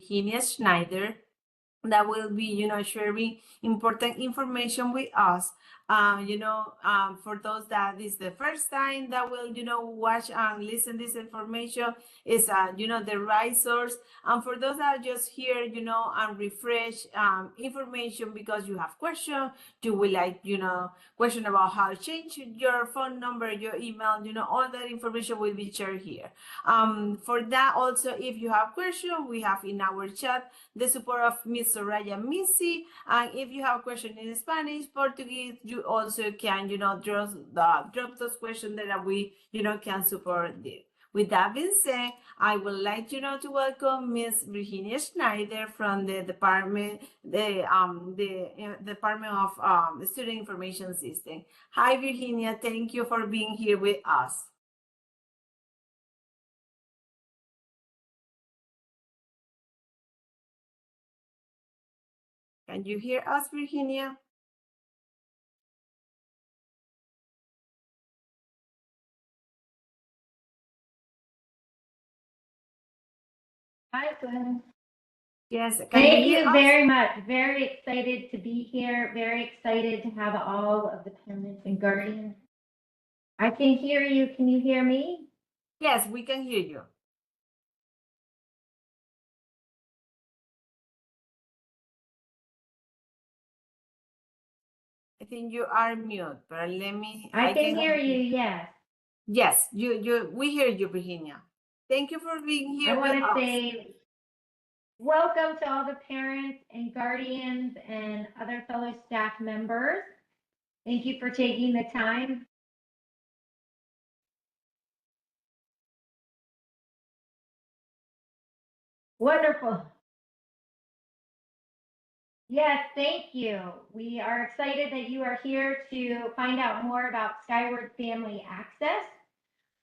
Virginia Schneider that will be, sharing important information with us. For those that is the first time that will, watch and listen this information is, the right source. And for those that are just here, and refresh information because you have questions, you will like, question about how to change your phone number, your email, all that information will be shared here. For that also, if you have questions, we have in our chat the support of Miss Soraya Missy. And if you have a question in Spanish, Portuguese, you also can, drop those questions that we, can support them. With that being said, I would like, to welcome Miss Virginia Schneider from the Department of Student Information System. Hi, Virginia. Thank you for being here with us. Can you hear us, Virginia? Hi, Glenn. Yes. Thank you very much. Very excited to be here. Very excited to have all of the parents and guardians. I can hear you. Can you hear me? Yes, we can hear you. I think you are mute, but let me. I can hear you. Yes. Yes, we hear you, Virginia. Thank you for being here. I want to say welcome to all the parents and guardians and other fellow staff members. Thank you for taking the time. Wonderful. Yes, thank you. We are excited that you are here to find out more about Skyward Family Access.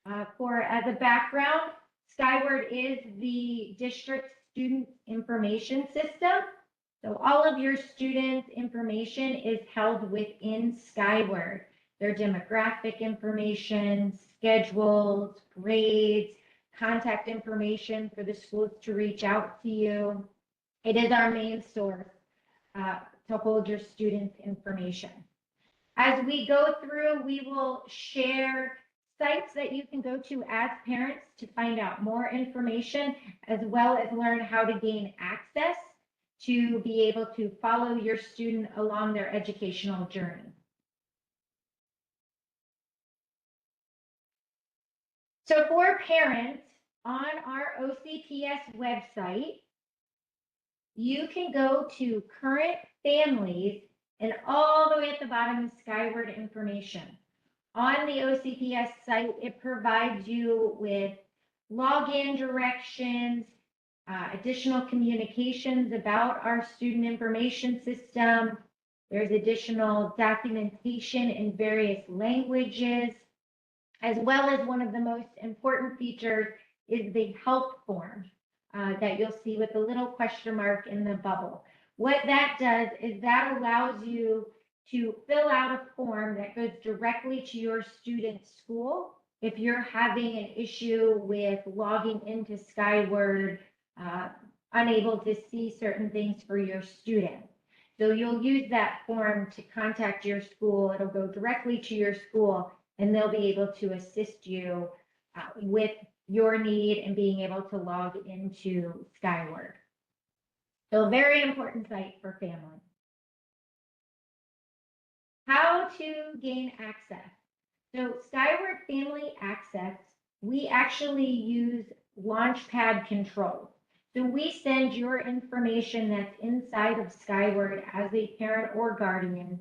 As a background, Skyward is the district student information system. So all of your student information is held within Skyward. Their demographic information, schedules, grades, contact information for the schools to reach out to you. It is our main source to hold your student information. As we go through, we will share sites that you can go to as parents to find out more information, as well as learn how to gain access to be able to follow your student along their educational journey. So for parents, on our OCPS website, you can go to current families and all the way at the bottom is Skyward information. On the OCPS site, it provides you with login directions, additional communications about our student information system. There's additional documentation in various languages, as well as one of the most important features is the help form that you'll see with the little question mark in the bubble. What that does is that allows you to fill out a form that goes directly to your student's school. If you're having an issue with logging into Skyward, unable to see certain things for your student. So you'll use that form to contact your school. It'll go directly to your school and they'll be able to assist you with your need and being able to log into Skyward. So a very important site for families. How to gain access. So Skyward Family Access, we actually use Launchpad controls. So we send your information that's inside of Skyward as a parent or guardian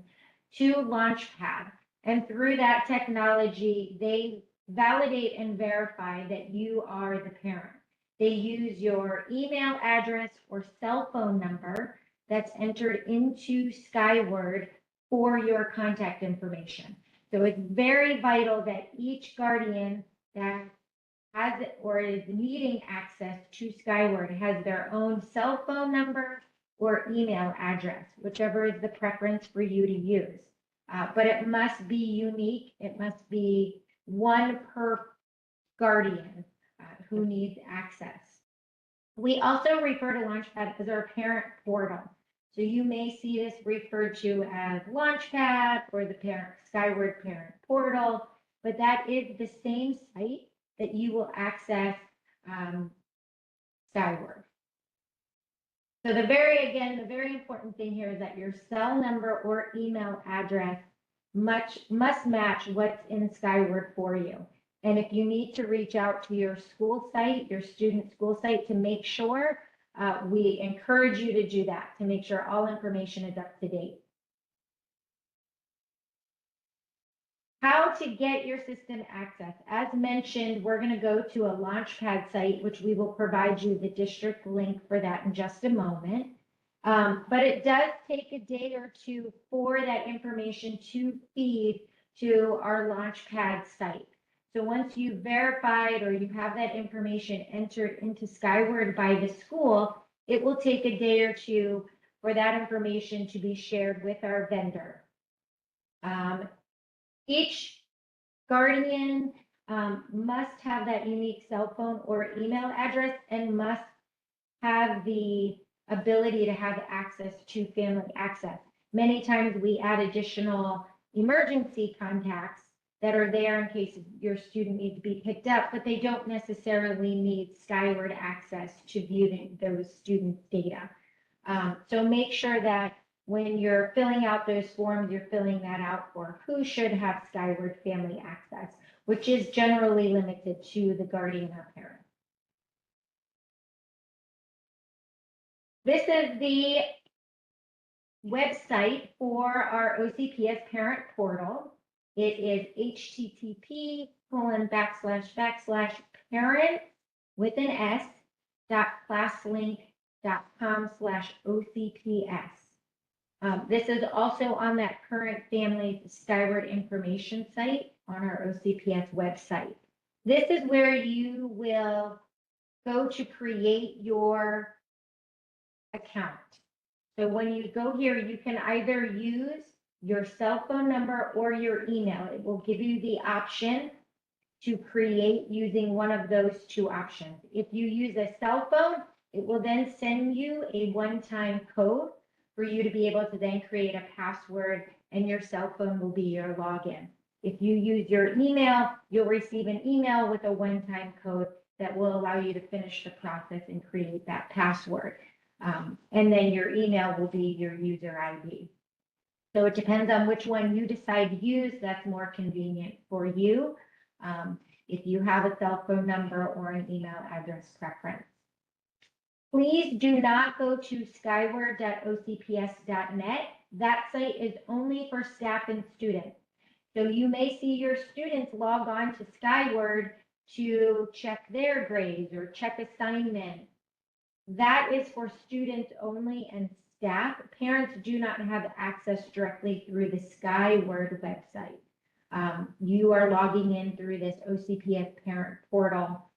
to Launchpad. And through that technology, they validate and verify that you are the parent. They use your email address or cell phone number that's entered into Skyward for your contact information. So it's very vital that each guardian that has or is needing access to Skyward has their own cell phone number or email address, whichever is the preference for you to use. But it must be unique. It must be one per guardian who needs access. We also refer to Launchpad as our parent portal. So you may see this referred to as Launchpad or the Skyward Parent Portal, but that is the same site that you will access Skyward. So the very important thing here is that your cell number or email address must match what's in Skyward for you. And if you need to reach out to your school site, your student school site to make sure, we encourage you to do that, to make sure all information is up to date. How to get your system access. As mentioned, we're going to go to a Launchpad site, which we will provide you the district link for that in just a moment. But it does take a day or two for that information to feed to our Launchpad site. So once you've verified or you have that information entered into Skyward by the school, it will take a day or two for that information to be shared with our vendor. Each guardian must have that unique cell phone or email address and must have the ability to have access to Family Access. Many times we add additional emergency contacts that are there in case your student needs to be picked up, but they don't necessarily need Skyward access to view those students' data. So make sure that when you're filling out those forms, you're filling that out for who should have Skyward Family Access, which is generally limited to the guardian or parent. This is the website for our OCPS parent portal. It is http://parent with an S .classlink.com/OCPS. This is also on that Current Family Skyward information site on our OCPS website. This is where you will go to create your account. So when you go here, you can either use your cell phone number or your email. It will give you the option to create using one of those two options. If you use a cell phone, it will then send you a one-time code for you to be able to then create a password, and your cell phone will be your login. If you use your email, you'll receive an email with a one-time code that will allow you to finish the process and create that password. And then your email will be your user ID. So it depends on which one you decide to use that's more convenient for you, if you have a cell phone number or an email address preference. Please do not go to skyward.ocps.net. That site is only for staff and students. So you may see your students log on to Skyward to check their grades or check assignments. That is for students only and staff. Parents do not have access directly through the Skyward website. You are logging in through this OCPS parent portal,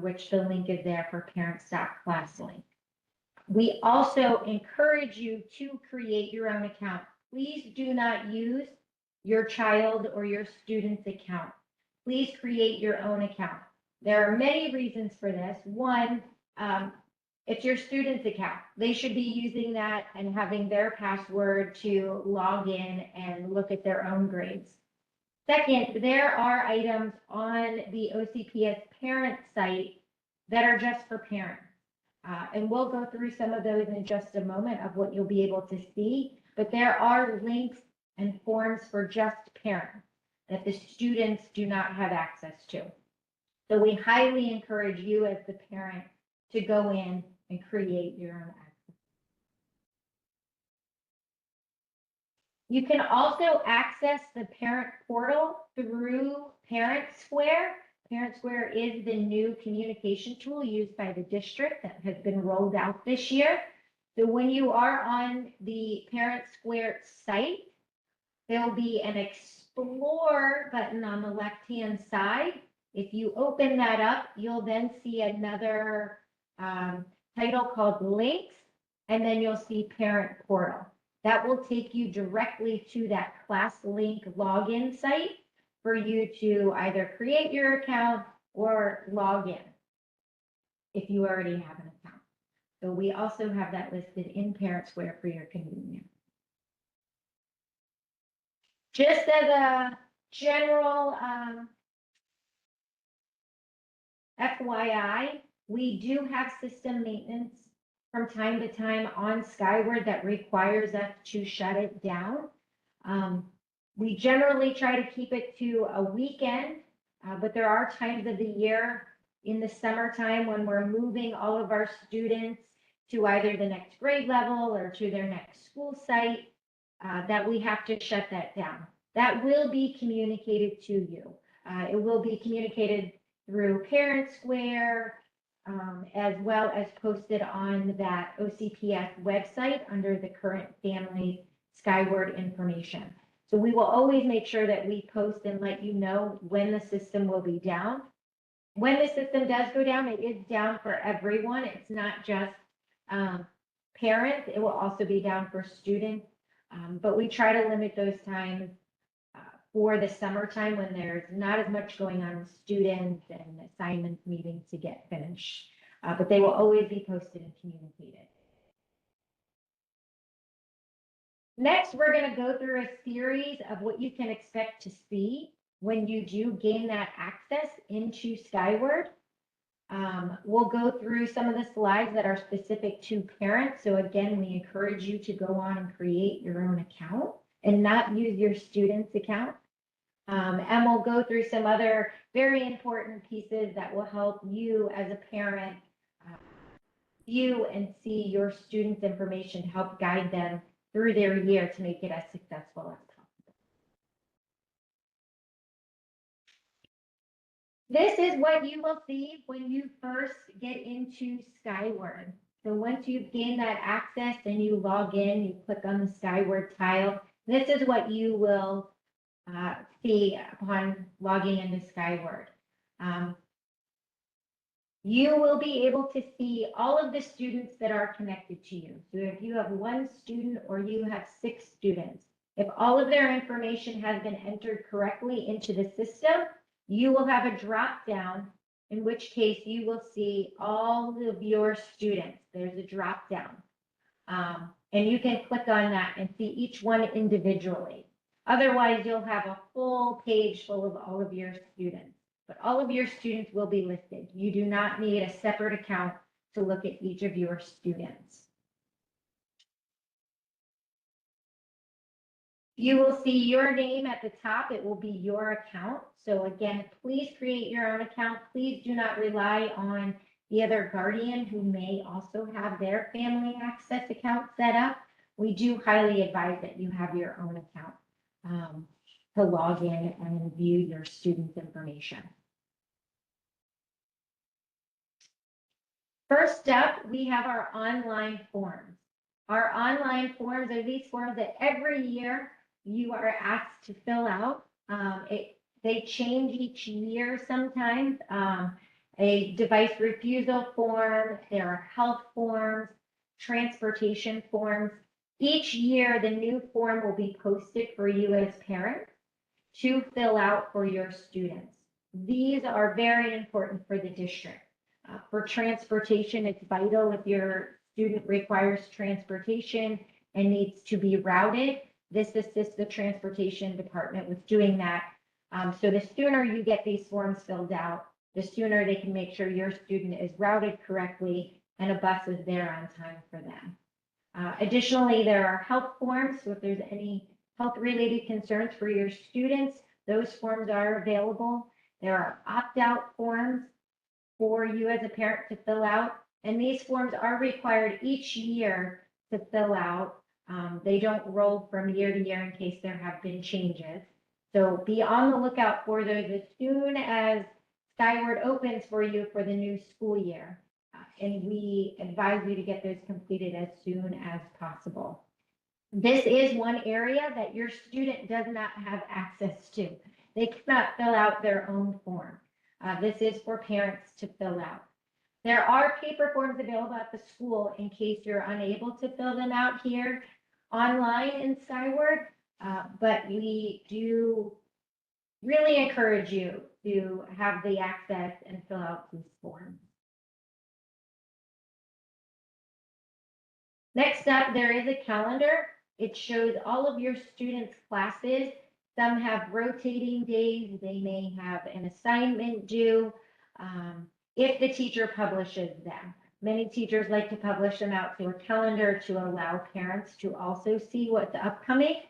which the link is there for parents.classlink. We also encourage you to create your own account. Please do not use your child or your student's account. Please create your own account. There are many reasons for this. One, it's your student's account. They should be using that and having their password to log in and look at their own grades. Second, there are items on the OCPS parent site that are just for parents. And we'll go through some of those in just a moment of what you'll be able to see, but there are links and forms for just parents that the students do not have access to. So we highly encourage you as the parent to go in and create your own access. You can also access the parent portal through Parent Square. Parent Square is the new communication tool used by the district that has been rolled out this year. So when you are on the Parent Square site, there'll be an Explore button on the left-hand side. If you open that up, you'll then see another title called Links, and then you'll see Parent Portal. That will take you directly to that ClassLink login site for you to either create your account or log in. if you already have an account. So we also have that listed in Parent Square for your convenience. Just as a general FYI, we do have system maintenance from time to time on Skyward that requires us to shut it down. We generally try to keep it to a weekend, but there are times of the year in the summertime when we're moving all of our students to either the next grade level or to their next school site, that we have to shut that down. That will be communicated to you. It will be communicated through Parent Square, as well as posted on that OCPS website under the Current Family Skyward information. So we will always make sure that we post and let you know when the system will be down. When the system does go down, it is down for everyone. It's not just parents. It will also be down for students. But we try to limit those times for the summertime when there's not as much going on with students and assignments needing to get finished. But they will always be posted and communicated. Next, we're going to go through a series of what you can expect to see when you do gain that access into Skyward. We'll go through some of the slides that are specific to parents. So again, we encourage you to go on and create your own account and not use your student's account. And we'll go through some other very important pieces that will help you as a parent view and see your students' information to help guide them through their year to make it as successful as possible. This is what you will see when you first get into Skyward. So once you've gained that access and you log in, you click on the Skyward tile. This is what you will see upon logging into Skyward. You will be able to see all of the students that are connected to you. So if you have one student or you have 6 students, if all of their information has been entered correctly into the system, you will have a drop down, in which case you will see all of your students. There's a drop down. And you can click on that and see each one individually. Otherwise, you'll have a full page full of all of your students. But all of your students will be listed. You do not need a separate account to look at each of your students. You will see your name at the top. It will be your account. So again, please create your own account. Please do not rely on the other guardian who may also have their family access account set up. We do highly advise that you have your own account to log in and view your students' information. First up, we have our online forms. Our online forms are these forms that every year you are asked to fill out. They change each year sometimes. A device refusal form, there are health forms, transportation forms. Each year, the new form will be posted for you as parents to fill out for your students. These are very important for the district. For transportation, it's vital if your student requires transportation and needs to be routed. This assists the transportation department with doing that. So the sooner you get these forms filled out, the sooner they can make sure your student is routed correctly and a bus is there on time for them. Additionally, there are health forms. So if there's any health-related concerns for your students, those forms are available. There are opt-out forms for you as a parent to fill out. And these forms are required each year to fill out. They don't roll from year to year in case there have been changes. So be on the lookout for those as soon as Skyward opens for you for the new school year. And we advise you to get those completed as soon as possible. This is one area that your student does not have access to. They cannot fill out their own form. This is for parents to fill out. There are paper forms available at the school in case you're unable to fill them out here online in Skyward, but we do really encourage you to have the access and fill out these forms. Next up, there is a calendar. It shows all of your students' classes. Some have rotating days. They may have an assignment due if the teacher publishes them. Many teachers like to publish them out to a calendar to allow parents to also see what's upcoming,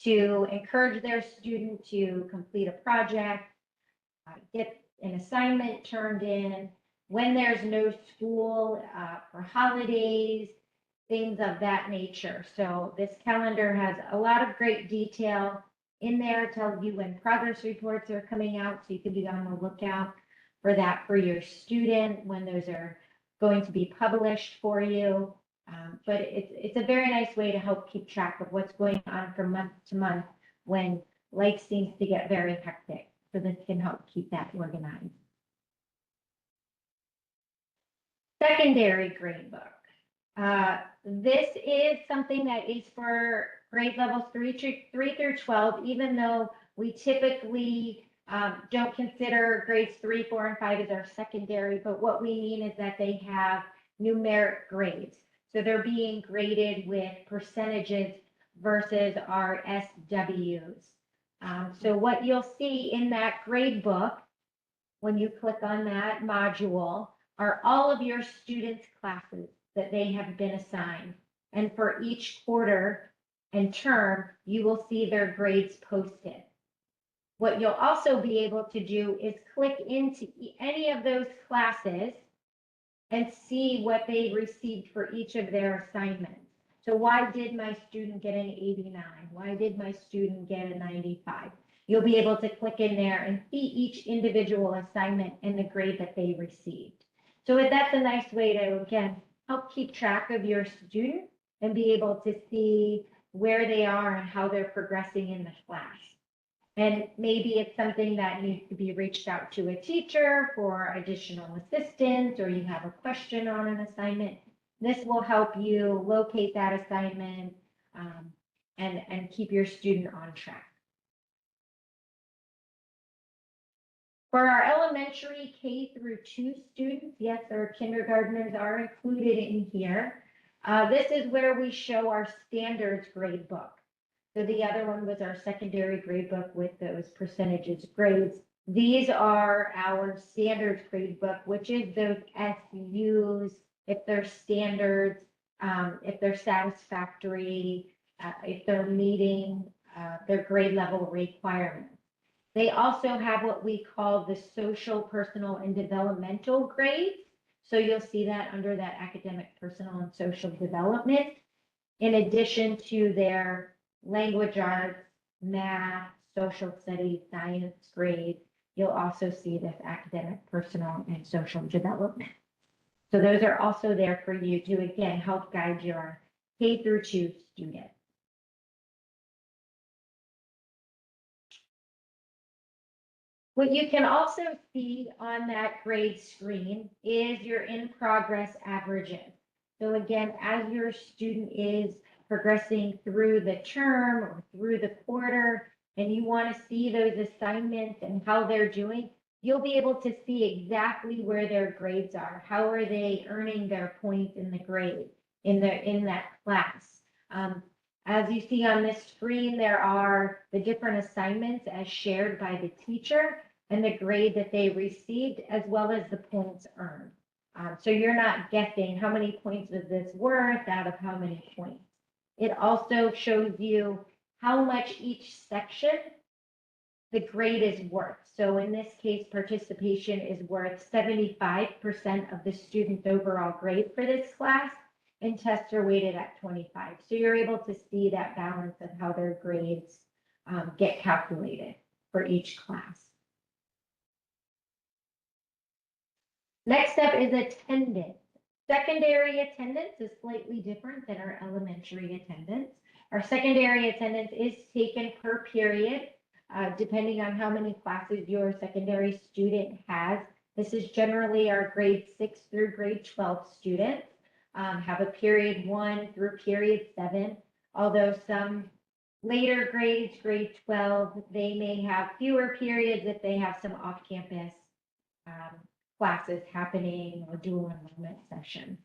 to encourage their student to complete a project, get an assignment turned in, when there's no school for holidays, things of that nature. So this calendar has a lot of great detail in there, tells you when progress reports are coming out, so you can be on the lookout for that for your student, when those are going to be published for you. But it's a very nice way to help keep track of what's going on from month to month when life seems to get very hectic. So this can help keep that organized. Secondary grade book. This is something that is for grade levels 3 through 12, even though we typically don't consider grades 3, 4, and 5 as our secondary, but what we mean is that they have numeric grades. So they're being graded with percentages versus our SWs. So what you'll see in that grade book, when you click on that module, are all of your students' classes that they have been assigned. And for each quarter and term, you will see their grades posted. What you'll also be able to do is click into any of those classes and see what they received for each of their assignments. So why did my student get an 89? Why did my student get a 95? You'll be able to click in there and see each individual assignment and the grade that they received. So that's a nice way to, again, help keep track of your student and be able to see where they are and how they're progressing in the class. And maybe it's something that needs to be reached out to a teacher for additional assistance, or you have a question on an assignment. This will help you locate that assignment and keep your student on track. For our elementary K through 2 students, yes, our kindergartners are included in here. This is where we show our standards grade book. So the other one was our secondary grade book with those percentages grades. These are our standards grade book, which is those SUs, if they're standards, if they're satisfactory, if they're meeting their grade level requirements. They also have what we call the social, personal, and developmental grades. So you'll see that under that academic, personal, and social development, in addition to their language arts, math, social studies, science grade. You'll also see this academic, personal, and social development. So those are also there for you to, again, help guide your K through 2 students. What you can also see on that grade screen is your in-progress averages. So again, as your student is progressing through the term or through the quarter, and you want to see those assignments and how they're doing, you'll be able to see exactly where their grades are. How are they earning their points in the grade, in that class? As you see on this screen, there are the different assignments as shared by the teacher and the grade that they received, as well as the points earned. So you're not guessing how many points is this worth out of how many points. It also shows you how much each section the grade is worth. So in this case, participation is worth 75% of the student's overall grade for this class, and tests are weighted at 25. So you're able to see that balance of how their grades get calculated for each class. Next up is attendance. Secondary attendance is slightly different than our elementary attendance. Our secondary attendance is taken per period, depending on how many classes your secondary student has. This is generally our grade 6 through grade 12 students. Have a period 1 through period 7, although some later grades, grade 12, they may have fewer periods if they have some off-campus classes happening or dual enrollment session.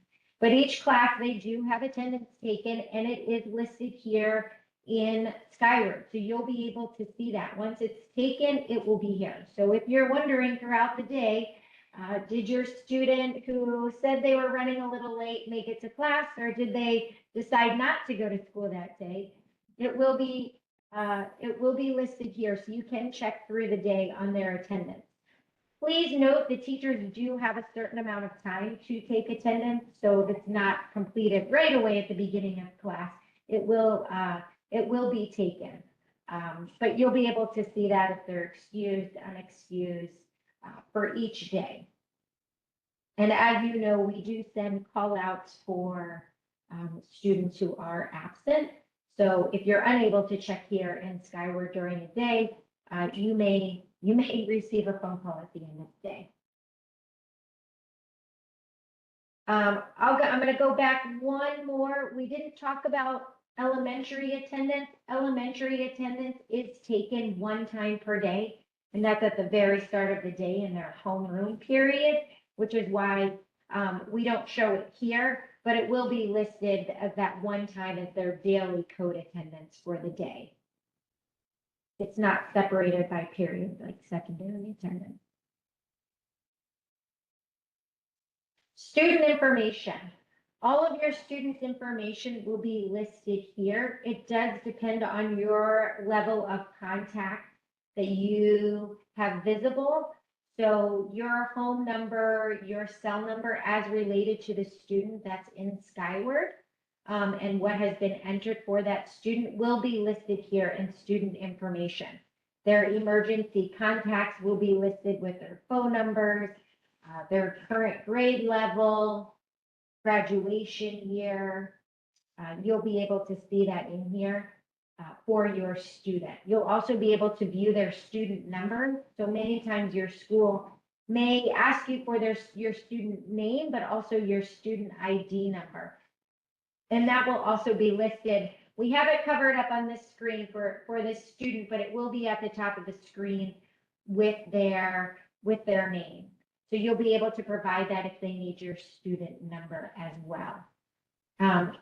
But each class, they do have attendance taken, and it is listed here in Skyward. So you'll be able to see that. Once it's taken, it will be here. So if you're wondering throughout the day, did your student who said they were running a little late make it to class, or did they decide not to go to school that day? It will be listed here, so you can check through the day on their attendance. Please note the teachers do have a certain amount of time to take attendance, so if it's not completed right away at the beginning of class, it will be taken. But you'll be able to see that if they're excused, unexcused, for each day. And as you know, we do send call outs for students who are absent. So if you're unable to check here in Skyward during the day, you may receive a phone call at the end of the day. I'm going to go back one more. We didn't talk about elementary attendance. Elementary attendance is taken one time per day, and that's at the very start of the day in their homeroom period, which is why we don't show it here, but it will be listed as that one time as their daily code attendance for the day. It's not separated by period like secondary attendance. Student information. All of your students' information will be listed here. It does depend on your level of contact that you have visible. So your home number, your cell number as related to the student that's in Skyward, and what has been entered for that student will be listed here in student information. Their emergency contacts will be listed with their phone numbers, their current grade level, graduation year. You'll be able to see that in here for your student. You'll also be able to view their student number. So many times your school may ask you for your student name, but also your student ID number. And that will also be listed. We have it covered up on this screen for this student, but it will be at the top of the screen with their name. So you'll be able to provide that if they need your student number as well.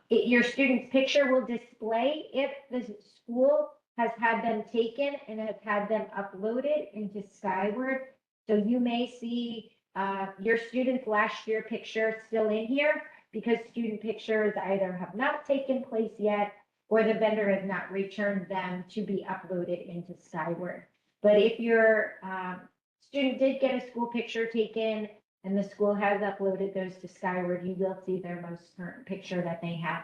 Your student's picture will display if the school has had them taken and has had them uploaded into Skyward. So you may see your student's last year picture still in here because student pictures either have not taken place yet or the vendor has not returned them to be uploaded into Skyward. But if your student did get a school picture taken and the school has uploaded those to Skyward, you will see their most current picture that they have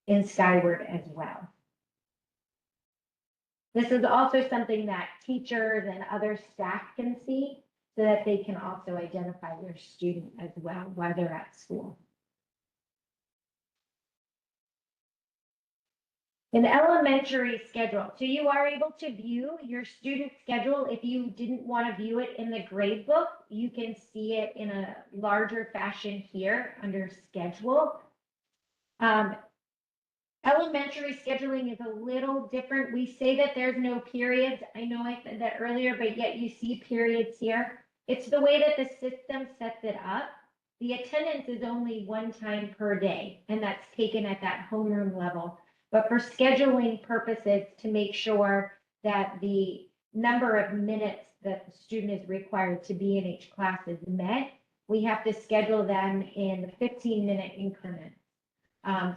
in Skyward as well. This is also something that teachers and other staff can see so that they can also identify their student as well while they're at school. An elementary schedule. So you are able to view your student schedule. If you didn't want to view it in the grade book, you can see it in a larger fashion here under schedule. Elementary scheduling is a little different. We say that there's no periods. I know I said that earlier, but yet you see periods here. It's the way that the system sets it up. The attendance is only one time per day, and that's taken at that homeroom level. But for scheduling purposes, to make sure that the number of minutes that the student is required to be in each class is met, we have to schedule them in 15-minute increments.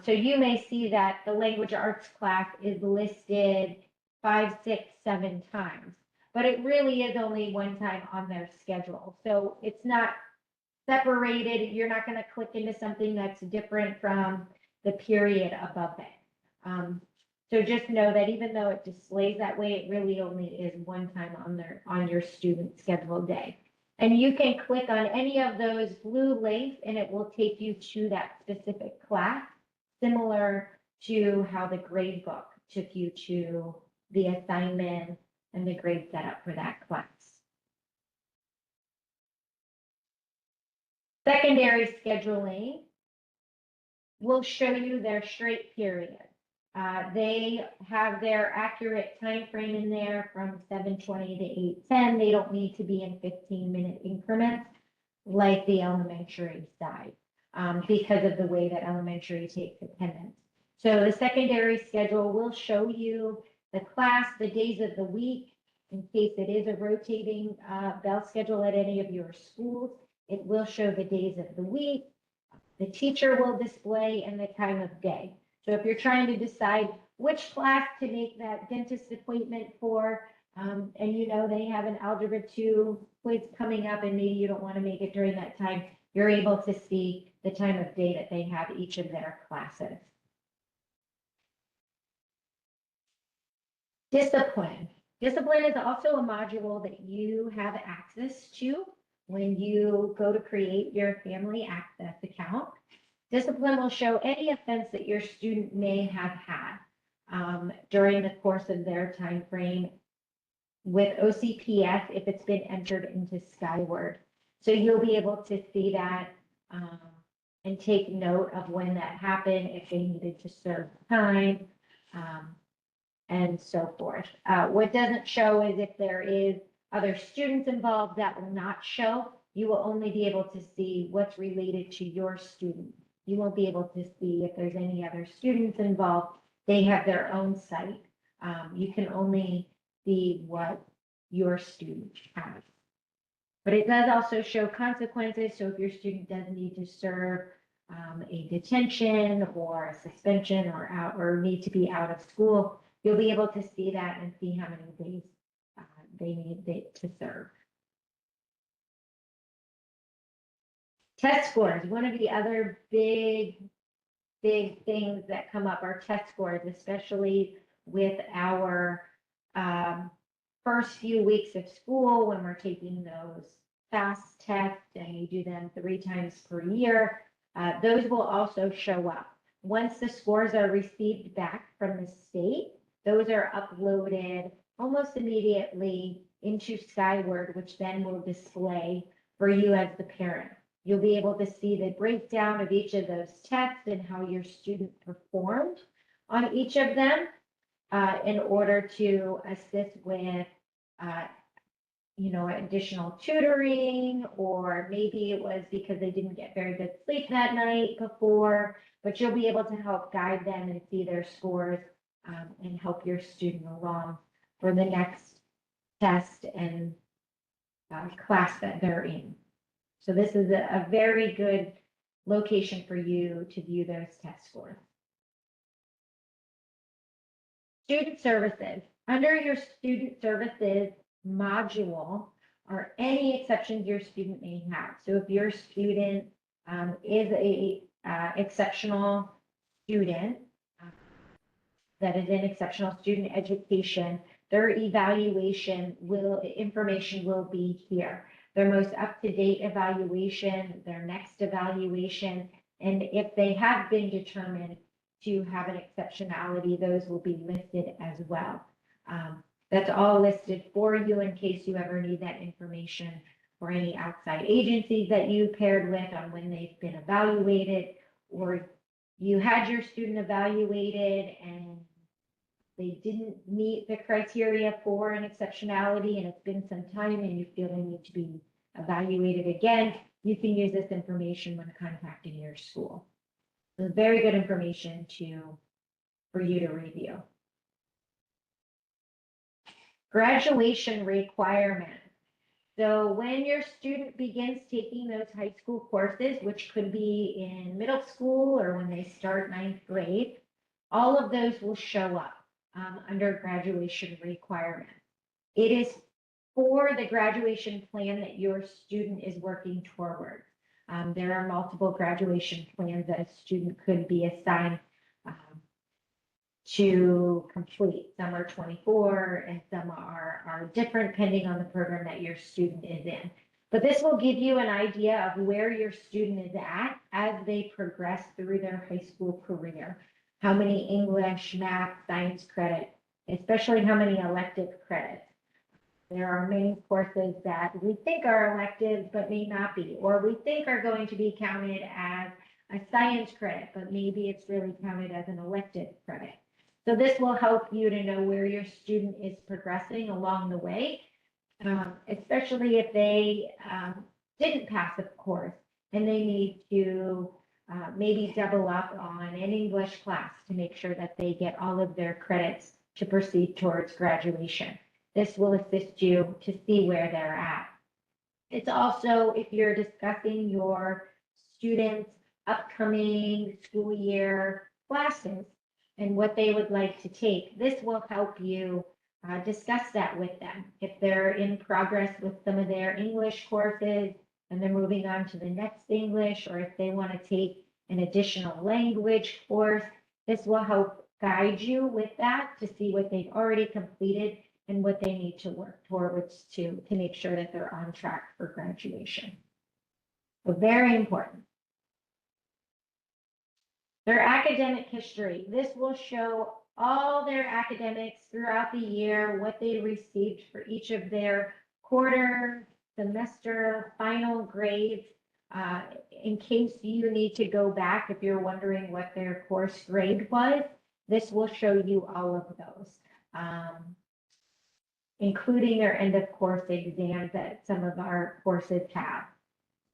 So you may see that the language arts class is listed 5, 6, 7 times, but it really is only one time on their schedule. So it's not separated. You're not going to click into something that's different from the period above it. So just know that even though it displays that way, it really only is one time on your student scheduled day. And you can click on any of those blue links and it will take you to that specific class, similar to how the grade book took you to the assignment and the grade setup for that class. Secondary scheduling will show you their straight period. They have their accurate time frame in there from 7:20 to 8:10. They don't need to be in 15-minute increments like the elementary side. because of the way that elementary takes attendance. So the secondary schedule will show you the class, the days of the week, in case it is a rotating bell schedule at any of your schools. It will show the days of the week. The teacher will display and the time of day. So if you're trying to decide which class to make that dentist appointment for, and you know they have an Algebra 2 quiz coming up and maybe you don't want to make it during that time, you're able to see the time of day that they have each of their classes. Discipline. Discipline is also a module that you have access to when you go to create your family access account. Discipline will show any offense that your student may have had during the course of their time frame with OCPS if it's been entered into Skyward. So you'll be able to see that and take note of when that happened, if they needed to serve time, and so forth. What doesn't show is if there is other students involved, that will not show. You will only be able to see what's related to your student. You won't be able to see if there's any other students involved. They have their own site. You can only see what your student has. But it does also show consequences. So if your student does need to serve a detention or a suspension or need to be out of school, you'll be able to see that and see how many days they need to serve. Test scores. One of the other big things that come up are test scores, especially with our first few weeks of school when we're taking those FAST tests and we do them 3 times per year. Those will also show up. Once the scores are received back from the state, those are uploaded almost immediately into Skyward, which then will display for you as the parent. You'll be able to see the breakdown of each of those tests and how your student performed on each of them in order to assist with, additional tutoring, or maybe it was because they didn't get very good sleep that night before, but you'll be able to help guide them and see their scores and help your student along for the next test and class that they're in. So this is a very good location for you to view those test scores. Student services. Under your student services module are any exceptions your student may have. So if your student is a exceptional student that is in exceptional student education, their evaluation information will be here. Their most up-to-date evaluation, their next evaluation, and if they have been determined to have an exceptionality, those will be listed as well. That's all listed for you in case you ever need that information for any outside agencies that you paired with on when they've been evaluated, or you had your student evaluated and they didn't meet the criteria for an exceptionality and it's been some time and you feel they need to be evaluated again, you can use this information when contacting your school. So very good information for you to review. Graduation requirements. So when your student begins taking those high school courses, which could be in middle school or when they start 9th grade, all of those will show up under graduation requirements. It is for the graduation plan that your student is working toward. There are multiple graduation plans that a student could be assigned to complete. Some are 24 and some are different depending on the program that your student is in. But this will give you an idea of where your student is at as they progress through their high school career. How many English, math, science credits, especially how many elective credits. There are many courses that we think are elective but may not be, or we think are going to be counted as a science credit, but maybe it's really counted as an elective credit. So this will help you to know where your student is progressing along the way, especially if they didn't pass a course and they need to maybe double up on an English class to make sure that they get all of their credits to proceed towards graduation. This will assist you to see where they're at. It's also, if you're discussing your students' upcoming school year classes and what they would like to take, this will help you discuss that with them. If they're in progress with some of their English courses and they're moving on to the next English, or if they want to take an additional language course, this will help guide you with that to see what they've already completed and what they need to work towards to make sure that they're on track for graduation. So very important. Their academic history. This will show all their academics throughout the year, what they received for each of their quarter, semester, final grades. In case you need to go back, if you're wondering what their course grade was, this will show you all of those, including their end of course exams that some of our courses have.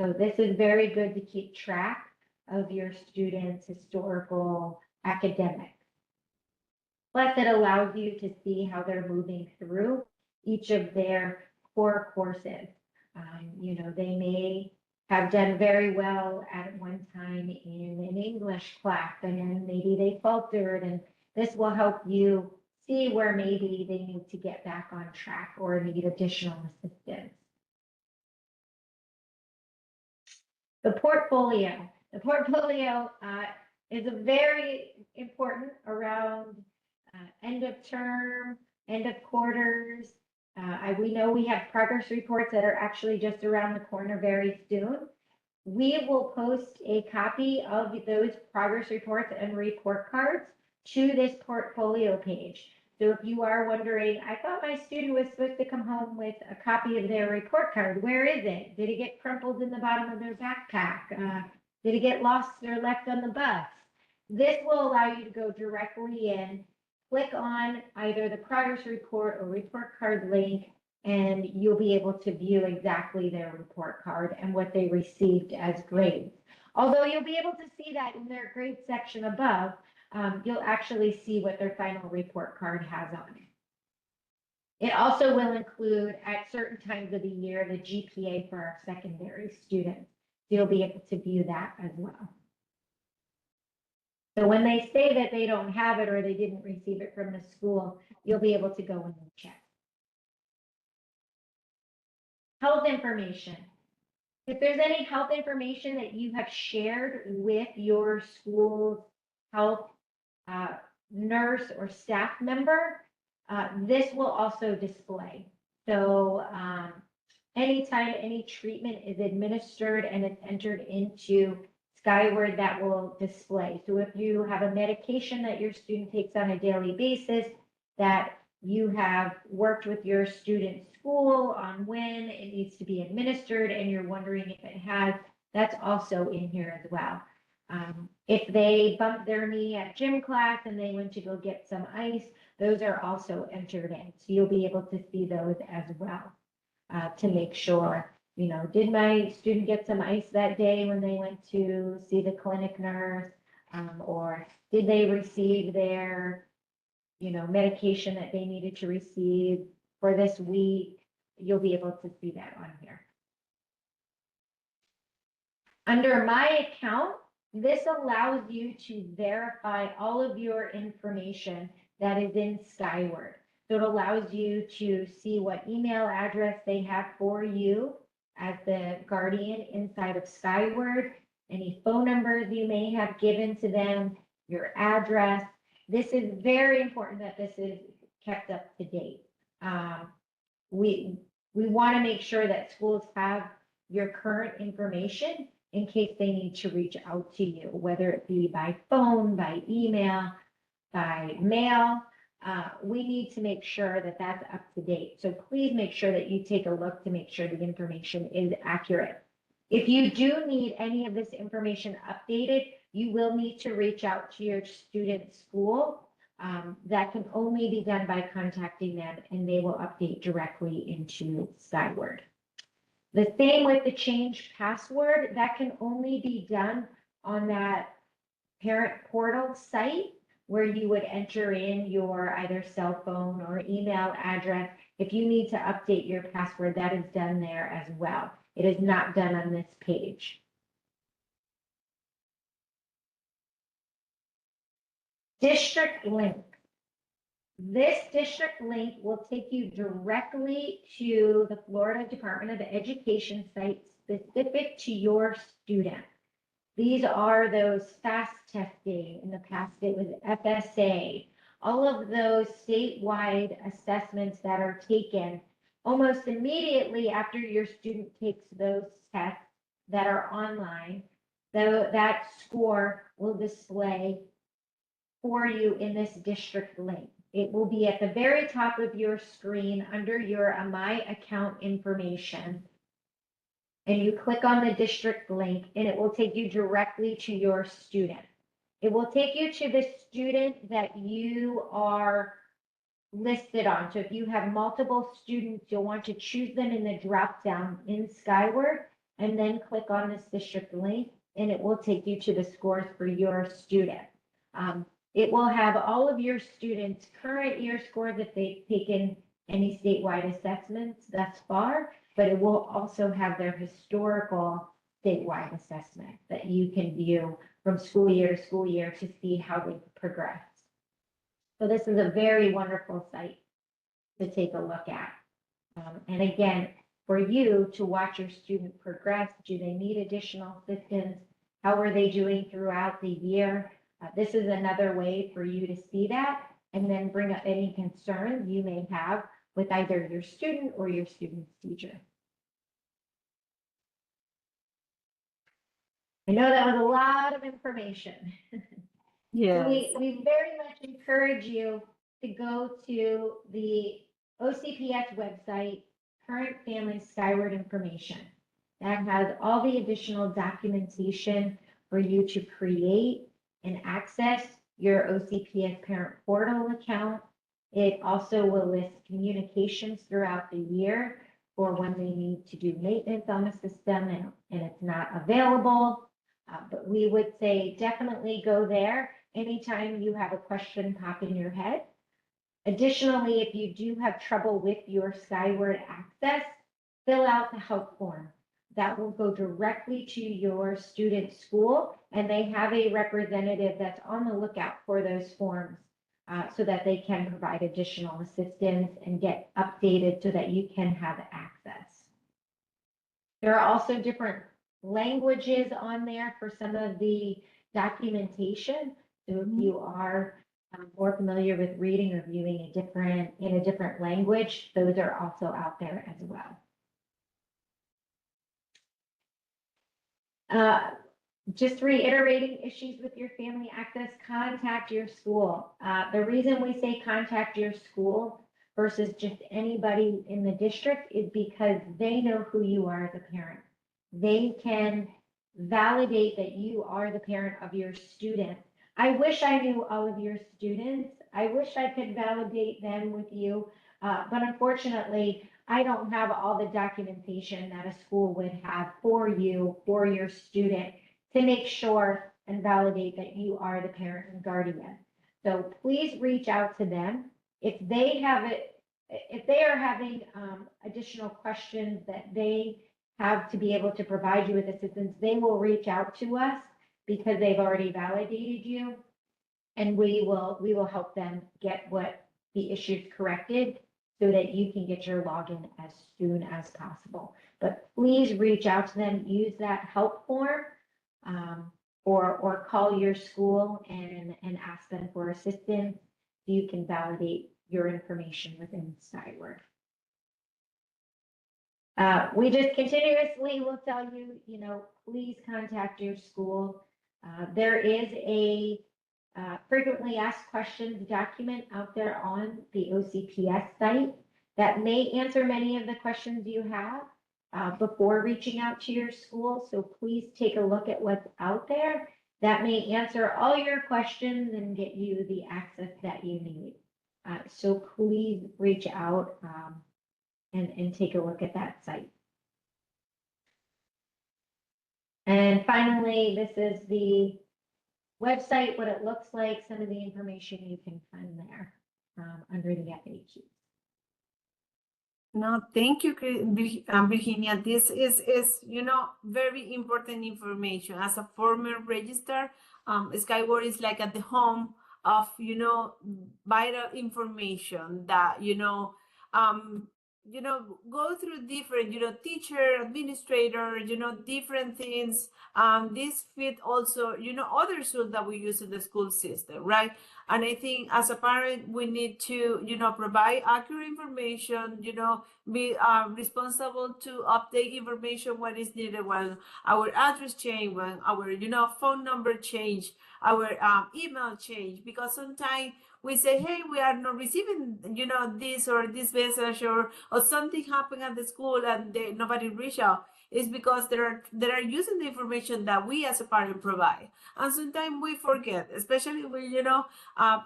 So this is very good to keep track of your students' historical academics. Plus, it allows you to see how they're moving through each of their core courses. They may have done very well at one time in an English class, and then maybe they faltered, and this will help you see where maybe they need to get back on track or need additional assistance. The portfolio. The portfolio is a very important around end of term, end of quarters. We know we have progress reports that are actually just around the corner very soon. We will post a copy of those progress reports and report cards to this portfolio page. So if you are wondering, I thought my student was supposed to come home with a copy of their report card. Where is it? Did it get crumpled in the bottom of their backpack? Did it get lost or left on the bus? This will allow you to go directly in, click on either the progress report or report card link, and you'll be able to view exactly their report card and what they received as grades. Although you'll be able to see that in their grade section above, you'll actually see what their final report card has on it. It also will include, at certain times of the year, the GPA for our secondary students. So you'll be able to view that as well. So when they say that they don't have it or they didn't receive it from the school, you'll be able to go in and check. Health information. If there's any health information that you have shared with your school's health nurse or staff member, this will also display. So anytime any treatment is administered and it's entered into Skyward, that will display. So if you have a medication that your student takes on a daily basis that you have worked with your student's school on when it needs to be administered and you're wondering if it has, that's also in here as well. If they bumped their knee at gym class and they went to go get some ice, those are also entered in. So you'll be able to see those as well to make sure, did my student get some ice that day when they went to see the clinic nurse? Or did they receive their, medication that they needed to receive for this week? You'll be able to see that on here. Under My Account, this allows you to verify all of your information that is in Skyward. So it allows you to see what email address they have for you as the guardian inside of Skyward, any phone numbers you may have given to them, your address. This is very important that this is kept up to date. We want to make sure that schools have your current information in case they need to reach out to you, whether it be by phone, by email, by mail. We need to make sure that that's up to date. So please make sure that you take a look to make sure the information is accurate. If you do need any of this information updated, you will need to reach out to your student school. That can only be done by contacting them, and they will update directly into Skyward. The same with the change password, that can only be done on that parent portal site where you would enter in your either cell phone or email address. If you need to update your password, that is done there as well. It is not done on this page. District link. This district link will take you directly to the Florida Department of Education site specific to your student. These are those fast testing. In the past, it was FSA. All of those statewide assessments that are taken almost immediately after your student takes those tests that are online, that score will display for you in this district link. It will be at the very top of your screen under your My Account information. And you click on the district link and it will take you directly to your student. It will take you to the student that you are listed on. So if you have multiple students, you'll want to choose them in the drop down in Skyward and then click on this district link and it will take you to the scores for your student. It will have all of your students' current year scores if they've taken any statewide assessments thus far, but it will also have their historical statewide assessment that you can view from school year to school year to see how they've progressed. So this is a very wonderful site to take a look at. And again, for you to watch your student progress, do they need additional assistance? How are they doing throughout the year? This is another way for you to see that and then bring up any concerns you may have with either your student or your student's teacher. I know that was a lot of information. Yes. So we very much encourage you to go to the OCPS website, Current Family Skyward Information. That has all the additional documentation for you to create and access your OCPS parent portal account. It also will list communications throughout the year for when they need to do maintenance on the system and it's not available. But we would say definitely go there anytime you have a question pop in your head. Additionally, if you do have trouble with your Skyward access, fill out the help form. That will go directly to your student school, and they have a representative that's on the lookout for those forms so that they can provide additional assistance and get updated so that you can have access. There are also different languages on there for some of the documentation. So if you are more familiar with reading or viewing in a different language, those are also out there as well. Just reiterating issues with your family access, contact your school. The reason we say contact your school versus just anybody in the district is because they know who you are as a parent. They can validate that you are the parent of your student. I wish I knew all of your students. I wish I could validate them with you, but unfortunately, I don't have all the documentation that a school would have for you, for your student, to make sure and validate that you are the parent and guardian. So please reach out to them. If they are having additional questions that they have to be able to provide you with assistance, they will reach out to us because they've already validated you, and we will help them get what the issues corrected so that you can get your login as soon as possible. But please reach out to them, use that help form, or call your school and ask them for assistance so you can validate your information within Skyward. We just continuously will tell you, please contact your school. There is a frequently asked questions document out there on the OCPS site that may answer many of the questions you have before reaching out to your school. So please take a look at what's out there. That may answer all your questions and get you the access that you need. So please reach out and take a look at that site. And finally, this is the website, what it looks like, some of the information you can find there under the FAQs. No, thank you, Virginia. This is very important information. As a former registrar, Skyward is like at the home of vital information that um, go through different teacher, administrator, different things. This fit also other tools that we use in the school system, right? And I think as a parent, we need to, provide accurate information, be responsible to update information when it's needed, when our address change, when our, phone number change, our email change, because sometimes we say, hey, we are not receiving, this or this message, or something happened at the school and nobody reach out. It's because they are using the information that we as a parent provide. And sometimes we forget, especially when,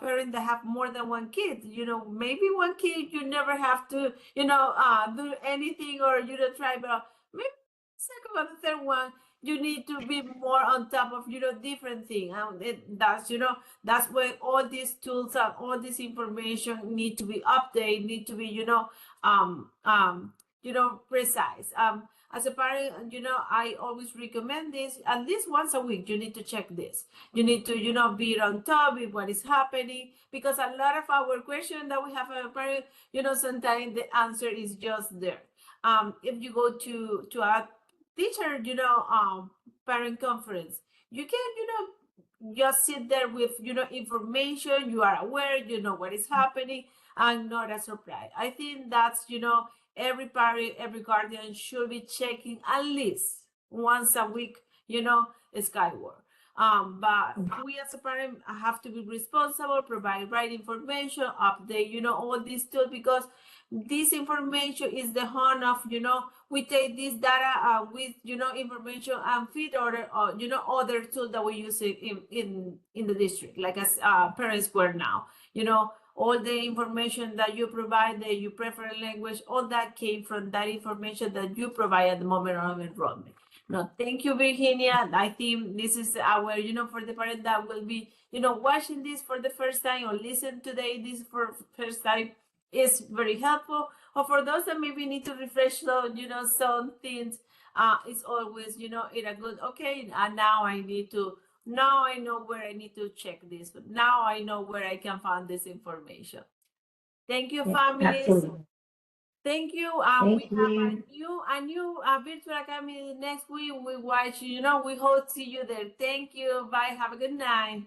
parents that have more than one kid, maybe one kid, you never have to, do anything or, try, but maybe second or the third one, you need to be more on top of, different things. And that's where all these tools and all this information need to be updated, need to be, precise. As a parent, I always recommend this at least once a week. You need to check this. You need to, be on top of what is happening, because a lot of our questions that we have a parent, sometimes the answer is just there. If you go to a teacher, parent conference, you can, just sit there with, information. You are aware, what is happening, and not a surprise. I think that's, every parent, every guardian should be checking at least once a week, Skyward. But we as a parent have to be responsible, provide right information, update, all these tools, because this information is the horn of, we take this data with, information and feed other, other tools that we use in the district, like as Parent Square now, all the information that you provide, that you preferred language, all that came from that information that you provide at the moment of enrollment. No, thank you, Virginia. I think this is our, for the parent that will be, watching this for the first time or listen today this for first time, is very helpful. Or for those that maybe need to refresh those, some things, it's always, in a good, okay, and now I know where I need to check this, but now I know where I can find this information. Thank you, families. Absolutely. Thank you. Thank We have you. a new virtual academy next week. We watch, we hope to see you there. Thank you. Bye. Have a good night.